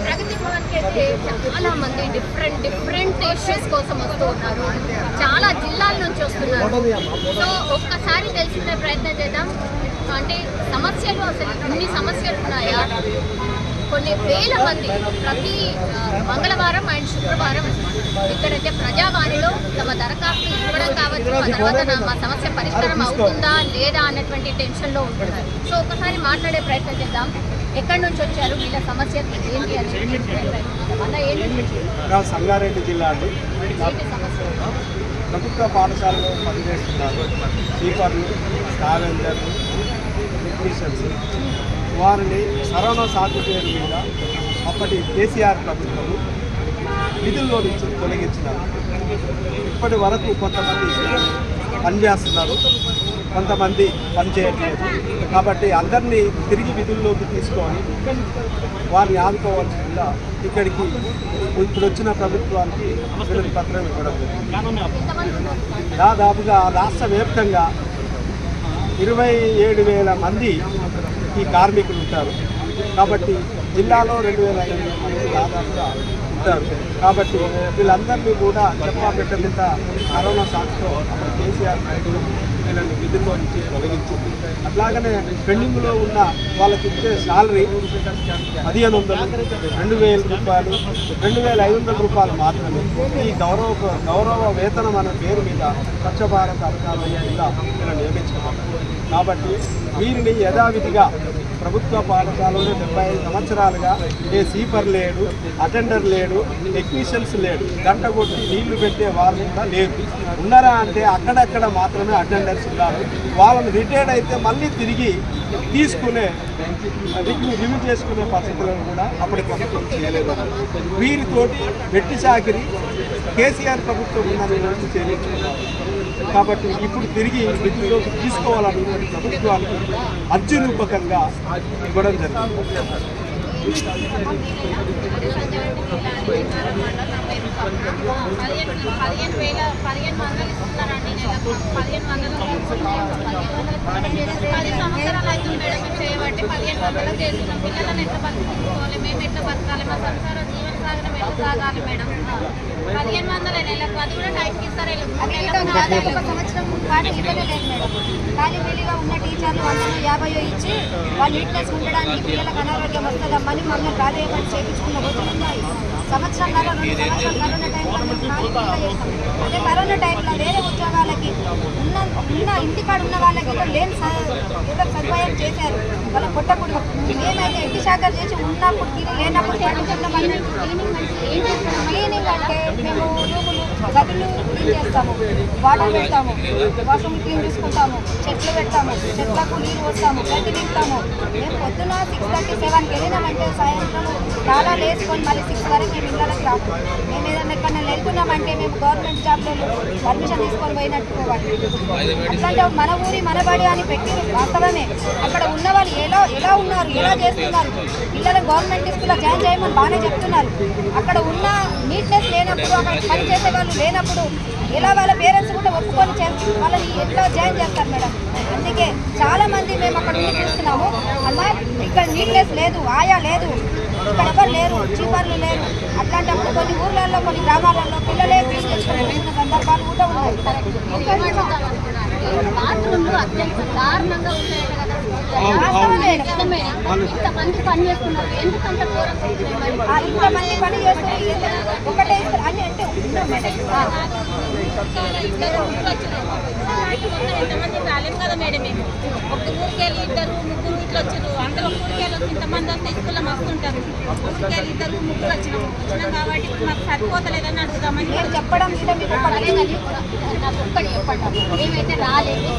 ప్రగతి భవన్కి అయితే చాలా మంది డిఫరెంట్ ఇష్యూస్ కోసం వస్తూ ఉన్నారు. చాలా జిల్లాల నుంచి వస్తున్నారు. సో ఒక్కసారి తెలుసుకునే ప్రయత్నం చేద్దాం. అంటే సమస్యలు అసలు ఇన్ని సమస్యలు ఉన్నాయా? కొన్ని వేల మంది ప్రతి మంగళవారం అండ్ శుక్రవారం ఇక్కడైతే ప్రజావాణిలో తమ దరఖాస్తు ఇవ్వడం కావచ్చు, ఆ తర్వాత మా సమస్య పరిష్కారం అవుతుందా లేదా అన్నటువంటి టెన్షన్లో ఉంటున్నారు. సో ఒకసారి మాట్లాడే ప్రయత్నం చేద్దాం. ఎక్కడి నుంచి వచ్చారు, వీళ్ళ సమస్య ఏంటి అని? సంగారెడ్డి జిల్లా అండి. ప్రభుత్వ పాఠశాలలో పనిచేస్తున్నారు స్వీపర్లు, స్కావెంజర్లు, టెక్నీషియన్స్. వారిని కరోనా సాగు పేరు మీద అప్పటి కేసీఆర్ ప్రభుత్వం విధుల్లో నుంచి తొలగించినారు. ఇప్పటి వరకు కొంతమంది పనిచేస్తున్నారు, కొంతమంది పనిచేయట్లేదు. కాబట్టి అందరినీ తిరిగి విధుల్లోకి తీసుకొని వారిని ఆదుకోవాల్సిందిగా ఇక్కడికి ఇప్పుడు వచ్చిన ప్రభుత్వానికి వినతి పత్రం ఇవ్వడం జరిగింది. దాదాపుగా రాష్ట్ర వ్యాప్తంగా 27,000 మంది ఈ కార్మికులు ఉంటారు. కాబట్టి జిల్లాలో 2,500 మంది దాదాపుగా ఉంటారు. కాబట్టి వీళ్ళందరినీ కూడా చెప్పాపెట్ట మీద కరోనా సాకుతో అప్పుడు కేసీఆర్ నాయుడు వీళ్ళని విధుల్లో నుంచి తొలగించింది. అట్లాగనే పెండింగ్లో ఉన్న వాళ్ళకి ఇచ్చే శాలరీ 1,500, 2,000 రూపాయలు, 2,500 రూపాయలు మాత్రమే. ఈ గౌరవ వేతనం అనే పేరు మీద స్వచ్ఛ భారత్ అధికారుల కింద వీళ్ళని నియమించుకున్నారు. కాబట్టి వీరిని యథావిధిగా ప్రభుత్వ పాఠశాలలో 75 సంవత్సరాలుగా ఏ స్వీపర్ లేడు, అటెండర్ లేడు, టెక్నీషియన్స్ లేడు, గంట కొట్టి నీళ్లు పెట్టే వాళ్ళు కూడా లేరు. ఉన్నారా అంటే అక్కడక్కడ మాత్రమే అటెండర్స్ ఉన్నారు. వాళ్ళని రిటైర్డ్ అయితే మళ్ళీ తిరిగి తీసుకునే రివ్యూ చేసుకునే పరిస్థితులను కూడా అప్పటి ప్రభుత్వం చేయలేదు. వీరితోటి వెట్టి చాకిరి కేసీఆర్ ప్రభుత్వం ఉన్నది చేయించుకున్నారు. కాబట్టి ఇప్పుడు తిరిగి విధుల్లోకి తీసుకోవాలని ప్రభుత్వానికి అర్జీ రూపకంగా ఇవ్వడం జరిగింది. చేయబట్టి 1,500 చేస్తున్నాం. పిల్లలను ఎట్లా బతుకోవాలి, మేము ఎట్లా బతకాలి, మా సంసార జీవన సాగరం ఎట్లా సాగాలి మేడం? 1,500 నెలకు, అది కూడా టైంకి ఇస్తారు. ఒక సంవత్సరం పాటు ఇవ్వలేదు మేడం. ఖాళీ ఖాళీగా ఉన్న టీచర్లు 150 ఇచ్చి వాళ్ళు నీట్నెస్ ఉండడానికి పిల్లలకు అనారోగ్యం వస్తుందమ్మని మమ్మల్ని ప్రాధాన్యపడి చేయించుకున్న రోజులు ఉన్నాయి. సంవత్సరంన్నర 2 సంవత్సరాలు కరోనా టైంలో అదే కరోనా టైంలో వేరే ఉద్యోగాలకి ఉన్న ఇంటికాడ ఉన్న వాళ్ళకి కూడా లేని ఏదో సదుపాయం చేశారు. వాళ్ళ కొట్టకూడదు. మేమైతే ఇంటి శాఖ చేసి ఉన్నప్పుడు తిరిగి లేనప్పుడు క్లీనింగ్ అంటే మేము రూములు గదులు క్లీన్ చేస్తాము, వాటర్ పెడతాము, వాష్రూమ్ క్లీన్ చేసుకుంటాము, చెట్లు పెడతాము, చెట్లకు నీళ్ళు వస్తాము, గడ్డి నింపుతాము. మేము పొద్దున 6:30, 7కి వెళ్ళినామంటే సాయంత్రం చాలా లేచుకొని మళ్ళీ 6 వరకు మేము ఇళ్ళకి రాము. మేము ఏదైనా ఎక్కడైనా వెళ్తున్నామంటే మేము గవర్నమెంట్ జాబ్లో పర్మిషన్ తీసుకొని పోయినట్టు పోవాలి. అట్లాంటి మన ఊరి మనబడి అని పెట్టి వాస్తవమే. అక్కడ ఉన్న వాళ్ళు ఎలా ఉన్నారు, ఎలా చేస్తున్నారు, పిల్లలు గవర్నమెంట్ స్కూల్లో జాయిన్ చేయమని బాగానే చెప్తున్నారు. అక్కడ ఉన్న నీట్నెస్ లేనప్పుడు, అక్కడ పని చేసే వాళ్ళు లేనప్పుడు ఎలా వాళ్ళ పేరెంట్స్ కూడా ఒప్పుకొని వాళ్ళని ఎట్లా జాయిన్ చేస్తారు మేడం? అందుకే చాలామంది మేము అక్కడ ఉండి చూస్తున్నాము. అలా ఇక్కడ నీట్నెస్ లేదు, ఆయా లేదు, ఇక్కడ ఎవరు లేరు, చీపర్లు లేరు. అట్లాంటప్పుడు కొన్ని ఊర్లలో, కొన్ని గ్రామాలలో పిల్లలే ఫీజు తెచ్చుకునే సందర్భాలు కూడా ఉన్నాయి. ఇంతమంది పని చేస్తున్నారు, ఇంతమంది పని చేస్తున్నారు ఒకటే అని అంటే ఎంతమంది రాలేము కదా మేడం. మేము ఒక ఊరికెళ్ళి 2, 3 ఇట్లా వచ్చారు. అందరూ ఒక ఊరికెళ్ళి వచ్చి ఇంతమంది వస్తే స్కూల్లో మస్తుంటారు. ఊరికెళ్ళి 2, 3 వచ్చినాం కాబట్టి మాకు సరిపోతలేదని అడుగుదామని నేను చెప్పడం మేమైతే రాలేదు.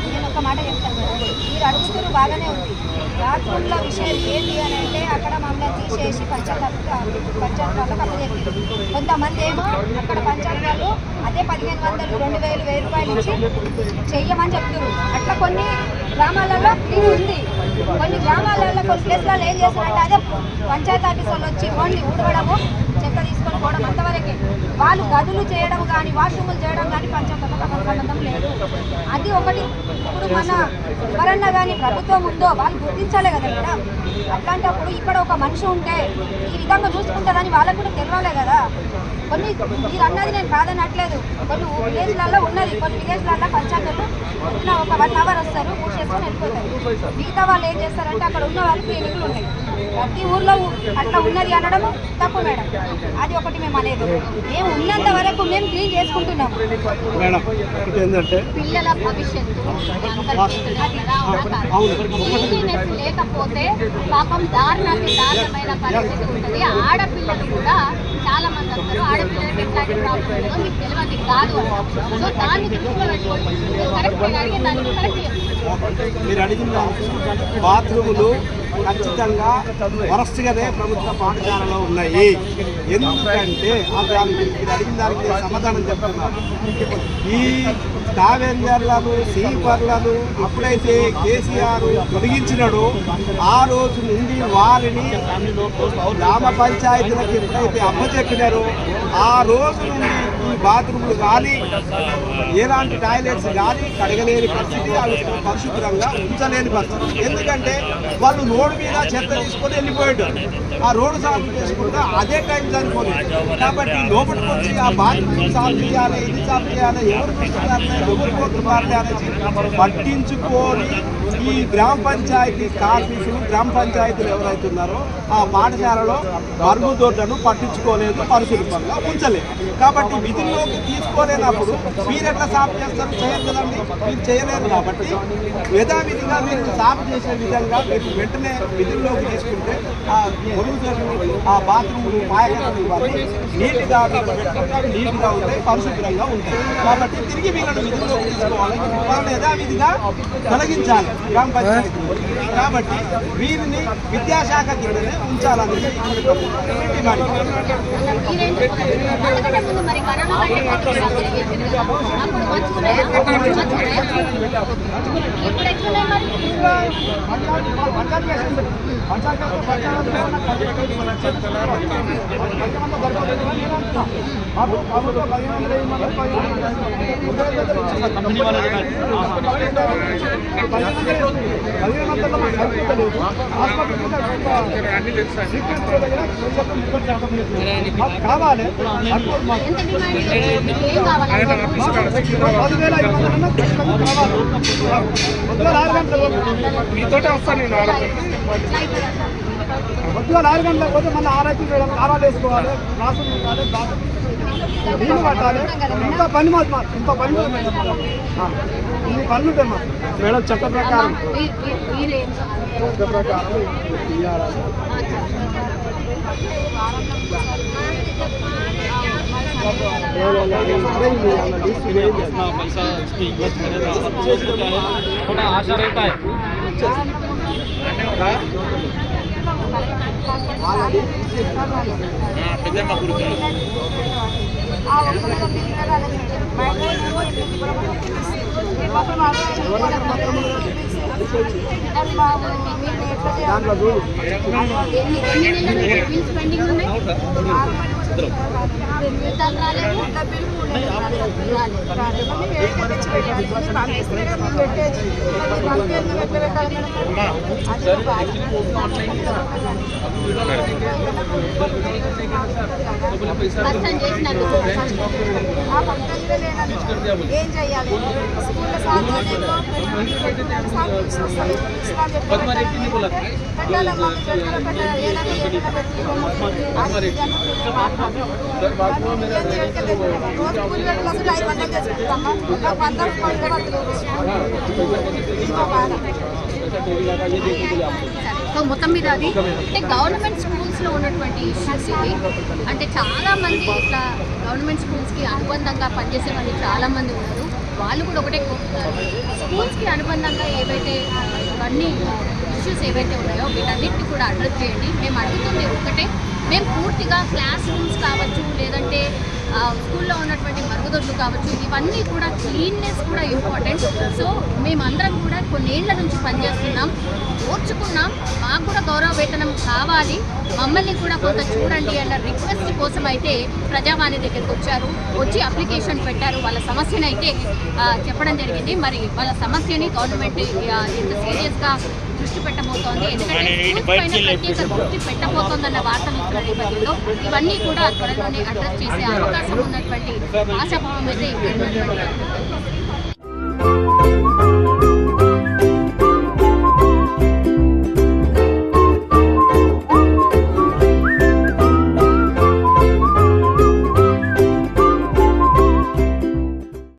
నేను ఒక మాట చెప్తాను మేడం. మీరు అడుగుతున్నారు బాగానే ఉంది. రాష్ట్రంలో విషయం ఏంటి అని అంటే అక్కడ మమ్మల్ని తీసేసి పంచాయతీలకు అప్పచెప్పారు. కొంతమంది ఏమో అక్కడ పంచాయతీలు అదే 1,500, 2,000, 1,000 రూపాయలు ఇచ్చి చెయ్యమని చెప్తున్నారు. అట్లా కొన్ని గ్రామాలలో క్లీన్ ఉంది. కొన్ని గ్రామాలలో కొన్ని ప్లేస్లలో ఏం చేస్తారంటే అదే పంచాయతీ ఆఫీస్ వాళ్ళు వచ్చి ఓన్లీ ఊడవడము, చెత్త తీసుకొని పోవడం అంతవరకే. వాళ్ళు గదులు చేయడం కానీ వాష్రూములు చేయడం కానీ పంచాయతీతో సంబంధం లేదు. అది ఒకటి. ఇప్పుడు మన ఎవరన్నా కానీ ప్రభుత్వం ఉందో వాళ్ళు గుర్తించాలి కదా మేడం. అట్లాంటప్పుడు ఇక్కడ ఒక మనిషి ఉంటే ఈ విధంగా చూసుకుంటుందని వాళ్ళకు కూడా తెలియాలి కదా. కొన్ని మీరు అన్నది నేను కాదనట్లేదు, కొన్ని విలేజ్లలో ఉన్నది, కొన్ని విలేజ్లలో పంచాయతీలు పొద్దున ఒక 1 అవర్ వస్తారు, పూజ చేసుకొని వెళ్ళిపోతారు. మిగతా వాళ్ళు ఏం చేస్తారంటే అక్కడ ఉన్న వాళ్ళు క్లినిక్లు ఉన్నాయి. ప్రతి ఊర్లో అట్లా ఉన్నది అనడం తప్పు మేడం. అది ఒకటి మేము అనేది. మేము ఉన్నంత వరకు మేము క్లీన్ చేసుకుంటున్నాము మేడం. ఏంటంటే పిల్లల భవిష్యత్తు లేకపోతే పాపం దారుణమైన పరిస్థితి ఉంటుంది. ఆడపిల్లలు కూడా చాలా మంది వస్తారు, ఆడపిల్లలకి ఎట్లాంటి ప్రాబ్లం ఉందో మీకు తెలియదు కాదు. సో దాన్ని దృష్టిలో పెట్టుకోండి. కరెక్ట్ అడిగి దాన్ని కరెక్ట్ మీరు అడిగిన బాత్రూములు ఖచ్చితంగా వరస్ట్గానే ప్రభుత్వ పాఠశాలలో ఉన్నాయి. ఎందుకంటే మీరు అడిగిన దానికి సమాధానం చెప్తున్నారు. ఈ స్కావెంజర్లను సీపర్లను ఎప్పుడైతే కేసీఆర్ తొలగించినాడో ఆ రోజు నుండి వారిని గ్రామ పంచాయతీలకు ఎప్పుడైతే అప్పచెప్పినారో ఆ రోజు నుండి ఈ బాత్రూములు కానీ ఎలాంటి టాయిలెట్స్ కానీ కడగలేని పరిస్థితి, వాళ్ళు పరిశుభ్రంగా ఉంచలేని పరిస్థితి. ఎందుకంటే వాళ్ళు రోడ్డు మీద చెత్త తీసుకొని వెళ్ళిపోయాడు. ఆ రోడ్డు సాల్వ్ చేసుకుంటే అదే టైం సరిపోలేదు. కాబట్టి లోపలికి వచ్చి ఆ బాత్రూమ్ సాల్వ్ చేయాలి, ఇది సాల్వ్ చేయాలి, ఎవరు చూస్తున్నారు, ఎవరు కోరుతున్నారు అనేసి పట్టించుకొని ఈ గ్రామ పంచాయతీ కార్మికులు, గ్రామ పంచాయతీలు ఎవరైతే ఉన్నారో ఆ పాఠశాలలో మరుగుదొడ్లను పట్టించుకోలేదు, పరిశుభ్రంగా ఉంచలేదు. కాబట్టి విధుల్లోకి తీసుకోలేనప్పుడు మీరు ఎట్లా సాఫ్ చేస్తారు? చేయరు కదండి, మీరు చేయలేరు. కాబట్టి యథావిధిగా మీరు సాఫ్ చేసే విధంగా మీరు వెంటనే విధుల్లోకి తీసుకుంటే ఆ మరుగుదొడ్లు, ఆ బాత్రూములు, మాయగలను ఇవ్వాలి, నీట్గా నీట్గా ఉంటాయి, పరిశుభ్రంగా ఉంటాయి. కాబట్టి తిరిగి వీళ్ళని విధుల్లోకి తీసుకోవాలి, వాళ్ళని యథావిధిగా తొలగించాలి గ్రామ పంచాయతీ. కాబట్టి వీరిని విద్యాశాఖ కిందనే ఉంచాలనేది డిమాండ్. మరి కరోనా అప్పుడు మంచుకున్నాయా? ఇప్పుడు ఎట్లున్నాయి మరి? కావాలి. ఎంత డిమాండ్? ఏం కావాలి? 10,000 వస్తాను నేను. పొద్దుగా 4 గంటలకు పోతే మళ్ళీ 6 మేడం, కారాలు వేసుకోవాలి, రాసులు ఉండాలి, నీళ్ళు పట్టాలి. ఇంత పని ఇంత పని ఇన్ని పనులు ఉంటాయి మేడం. చట్ట ప్రకారం आशा रहता है దాంట్లో చూడు పెండింగ్ ఉన్నాయి. ఏం చెయ్యాలి? సో మొత్తం మీద అది అంటే గవర్నమెంట్ స్కూల్స్లో ఉన్నటువంటి ఇష్యూస్ ఇవి. అంటే చాలామంది ఇట్లా గవర్నమెంట్ స్కూల్స్కి అనుబంధంగా పనిచేసే వాళ్ళు చాలామంది ఉన్నారు. వాళ్ళు కూడా ఒకటే కోరుతున్నారు, స్కూల్స్కి అనుబంధంగా ఏవైతే ఇవన్నీ ఇష్యూస్ ఏవైతే ఉన్నాయో వీటన్నిటిని కూడా అడ్రస్ చేయండి. మేము అడుగుతుంది ఒకటే, మేము పూర్తిగా క్లాస్ రూమ్స్ కావచ్చు, లేదంటే స్కూల్లో ఉన్నటువంటి మరుగుదొడ్లు కావచ్చు, ఇవన్నీ కూడా క్లీన్నెస్ కూడా ఇంపార్టెంట్. సో మేమందరం కూడా కొన్నేళ్ల నుంచి పనిచేస్తున్నాం, ఓర్చుకున్నాం, మాకు కూడా గౌరవ వేతనం కావాలి, మమ్మల్ని కూడా కొంత చూడండి అన్న రిక్వెస్ట్ కోసం అయితే ప్రజావాణి దగ్గరికి వచ్చి అప్లికేషన్ పెట్టారు. వాళ్ళ సమస్యను అయితే చెప్పడం జరిగింది. మరి వాళ్ళ సమస్యని గవర్నమెంట్ ఎంత సీరియస్గా దృష్టి పెట్టబోతోంది, ఎందుకంటే స్కూల్స్ పైన ప్రత్యేక దృష్టి పెట్టబోతోందన్న వార్తలు ఇస్తున్న నేపథ్యంలో ఇవన్నీ కూడా త్వరలోనే అడ్రస్ చేసే అవకాశం ఉన్నటువంటి ఆశాభావం అయితే ఇక్కడ ఉన్నటువంటి